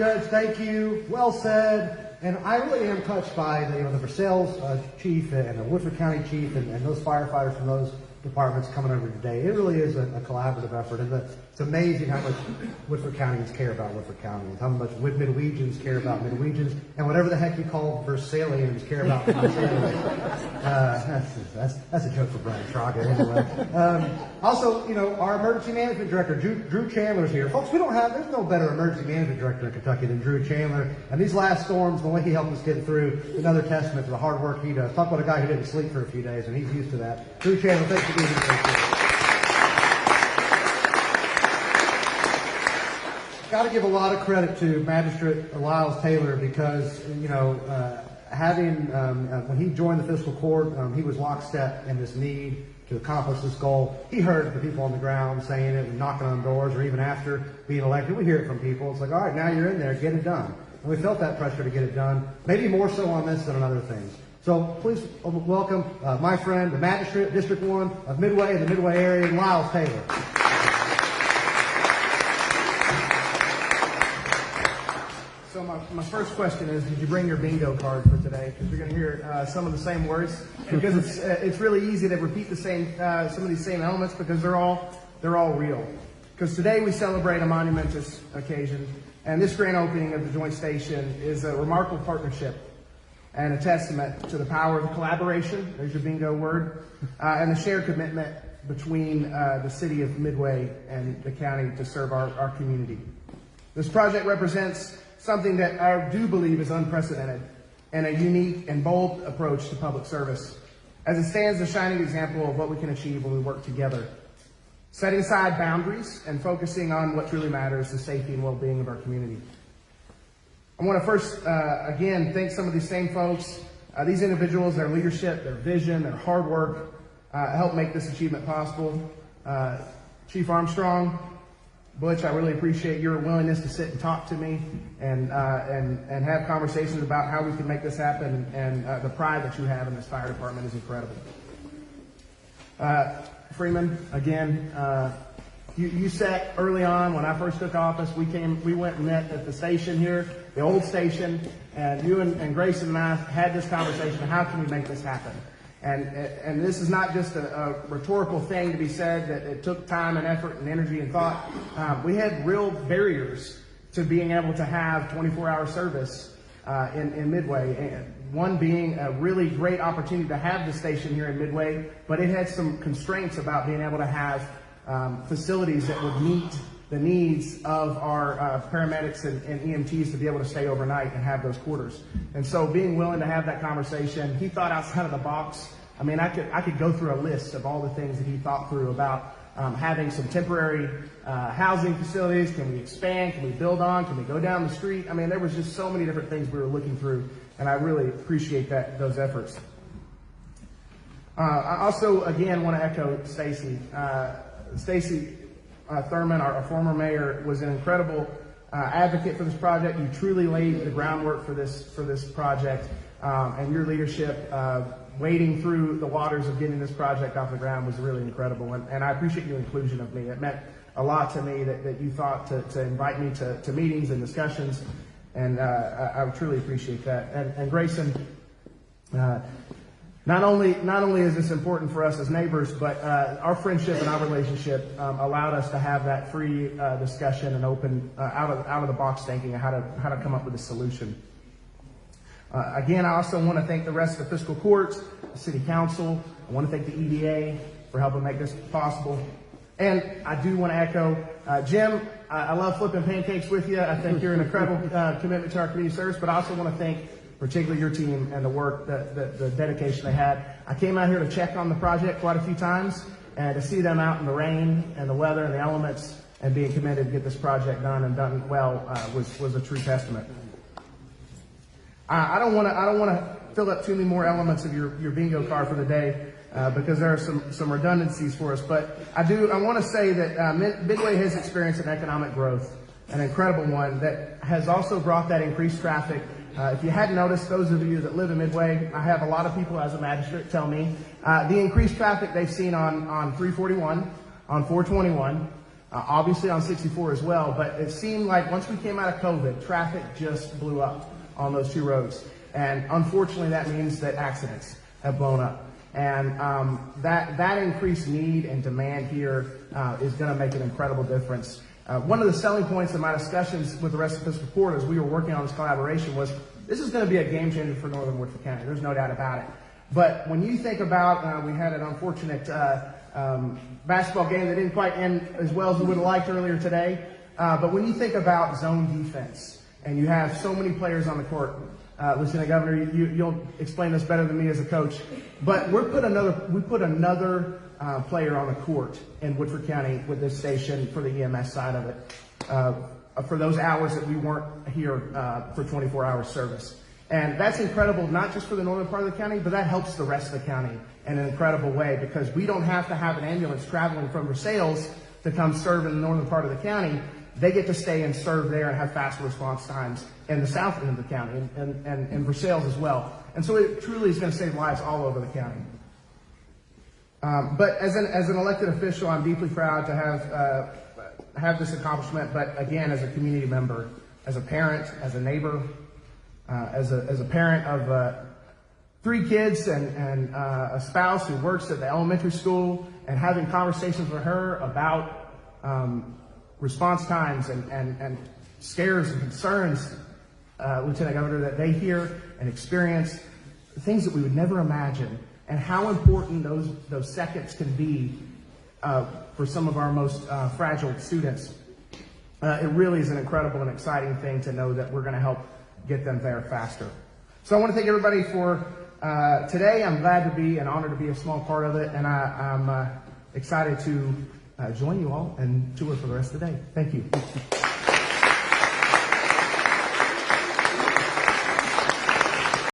Judge, thank you. Well said. And I really am touched by the Versailles chief and the Woodford County chief and those firefighters from those departments coming over today. It really is a collaborative effort, and it's amazing how much Woodford Countyans care about Woodford County, and how much Midwegians care about Midwegians, and whatever the heck you call Versaillians care about Versaillians. That's a joke for Brian Traga anyway. Also, our emergency management director, Drew Chandler's here. Folks, there's no better emergency management director in Kentucky than Drew Chandler. And these last storms, the way he helped us get through, another testament to the hard work he does. Talk about a guy who didn't sleep for a few days, and he's used to that. Drew Chandler, thanks for being here. Got to give a lot of credit to Magistrate Lyles Taylor because, when he joined the fiscal court, he was lockstep in this need to accomplish this goal. He heard the people on the ground saying it and knocking on doors, or even after being elected. We hear it from people. It's like, all right, now you're in there, get it done. And we felt that pressure to get it done, maybe more so on this than on other things. So please welcome my friend, the Magistrate, District 1 of Midway and the Midway area, Lyles Taylor. So my first question is, did you bring your bingo card for today? Because you're going to hear some of the same words. Because it's really easy to repeat the same some of these same elements because they're all real. Because today we celebrate a monumentous occasion, and this grand opening of the joint station is a remarkable partnership and a testament to the power of collaboration. There's your bingo word, and the shared commitment between the city of Midway and the county to serve our community. This project represents something that I do believe is unprecedented and a unique and bold approach to public service, as it stands a shining example of what we can achieve when we work together, setting aside boundaries and focusing on what truly matters, the safety and well-being of our community. I want to first, again, thank some of these same folks, these individuals, their leadership, their vision, their hard work, help make this achievement possible. Chief Armstrong, Butch, I really appreciate your willingness to sit and talk to me and have conversations about how we can make this happen, and the pride that you have in this fire department is incredible. Freeman, again, you sat early on when I first took office. We went and met at the station here, the old station, and you and Grayson and I had this conversation, how can we make this happen? And this is not just a rhetorical thing to be said, that it took time and effort and energy and thought. We had real barriers to being able to have 24-hour service in Midway. And one being a really great opportunity to have the station here in Midway, but it had some constraints about being able to have facilities that would meet the needs of our paramedics and EMTs to be able to stay overnight and have those quarters. And so being willing to have that conversation, he thought outside of the box. I mean, I could go through a list of all the things that he thought through about having some temporary housing facilities. Can we expand? Can we build on? Can we go down the street? I mean, there was just so many different things we were looking through, and I really appreciate those efforts. I also, again, want to echo Stacy. Stacy Thurman, our former mayor, was an incredible advocate for this project. You truly laid the groundwork for this project, and your leadership wading through the waters of getting this project off the ground was really incredible. And I appreciate your inclusion of me. It meant a lot to me that you thought to invite me to meetings and discussions, and I truly appreciate that. And Grayson, not only is this important for us as neighbors, but our friendship and our relationship allowed us to have that free discussion and open out of the box thinking of how to come up with a solution. Again, I also want to thank the rest of the fiscal courts, the city council. I want to thank the EDA for helping make this possible. And I do want to echo Jim. I love flipping pancakes with you. I think you're an incredible commitment to our community service. But I also want to thank particularly your team and the work, the dedication they had. I came out here to check on the project quite a few times, and to see them out in the rain and the weather and the elements and being committed to get this project done and done well was a true testament. I don't want to fill up too many more elements of your bingo card for the day because there are some redundancies for us. But I want to say that Midway has experienced an economic growth, an incredible one that has also brought that increased traffic. If you hadn't noticed, those of you that live in Midway, I have a lot of people as a magistrate tell me the increased traffic they've seen on 341, on 421, obviously on 64 as well, but it seemed like once we came out of COVID, traffic just blew up on those two roads. And unfortunately, that means that accidents have blown up. And that increased need and demand here is going to make an incredible difference. One of the selling points of my discussions with the rest of this report as we were working on this collaboration was this is going to be a game changer for northern Woodford County. There's no doubt about it. But when you think about, we had an unfortunate basketball game that didn't quite end as well as we would have liked earlier today. But when you think about zone defense and you have so many players on the court, Lieutenant Governor, you'll explain this better than me as a coach. But we put another player on the court in Woodford County with this station for the EMS side of it, for those hours that we weren't here for 24-hour service. And that's incredible, not just for the northern part of the county, but that helps the rest of the county in an incredible way, because we don't have to have an ambulance traveling from Versailles to come serve in the northern part of the county. They get to stay and serve there and have faster response times in the south end of the county and Versailles as well. And so it truly is going to save lives all over the county. But as an elected official, I'm deeply proud to have this accomplishment. But again, as a community member, as a parent, as a neighbor, as a parent of 3 kids and a spouse who works at the elementary school, and having conversations with her about response times and scares and concerns, Lieutenant Governor, that they hear and experience, things that we would never imagine, and how important those seconds can be for some of our most fragile students. It really is an incredible and exciting thing to know that we're going to help get them there faster. So I want to thank everybody for today. I'm glad to be and honored to be a small part of it, and I'm excited to join you all and tour for the rest of the day. Thank you.